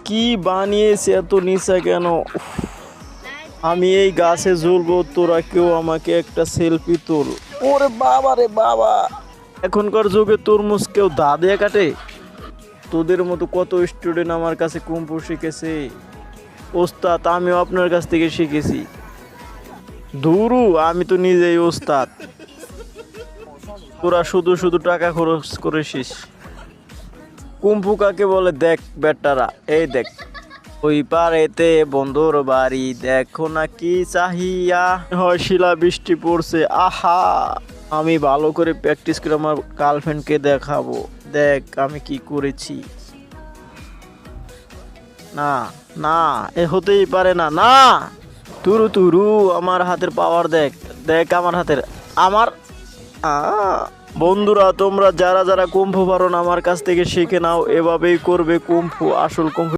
কি বানিয়েছে এত নিচা কেন? উফ, আমি এই গাছে ঝুলবো, তোরা কেউ আমাকে একটা সেলফি তোল। ওরে বাবা রে বাবা, এখনকার যুগে তরমুজ কেউ দা দিয়ে কাটে? তোদের মতো কত স্টুডেন্ট আমার কাছে কুম্ফু শিখেছে। ওস্তাদ, আমিও আপনার কাছ থেকে শিখেছি। ধুরু, আমি তো নিজেই ওস্তাদ। তোরা শুধু শুধু টাকা খরচ করেছিস। কুম্ফু কাকে বলে দেখ বেটারা, এই দেখ ওই পারেতে বন্ধুর বাড়ি, দেখো না কি চাহিয়া, হয় শিলা বৃষ্টি পড়ছে। আহা, আমি ভালো করে প্র্যাকটিস করে আমার গার্লফ্রেন্ডকে দেখাবো। দেখ আমি কি করেছি। না না, এ হতেই পারে না। না, তুরু তুরু, আমার হাতের পাওয়ার দেখ। দেখ আমার হাতের, আমার আ বন্ধুরা, তোমরা যারা যারা কুম্ফু পারো না আমার কাছ থেকে শিখে নাও, এভাবেই করবে কুম্ফু। আসল কুম্ফু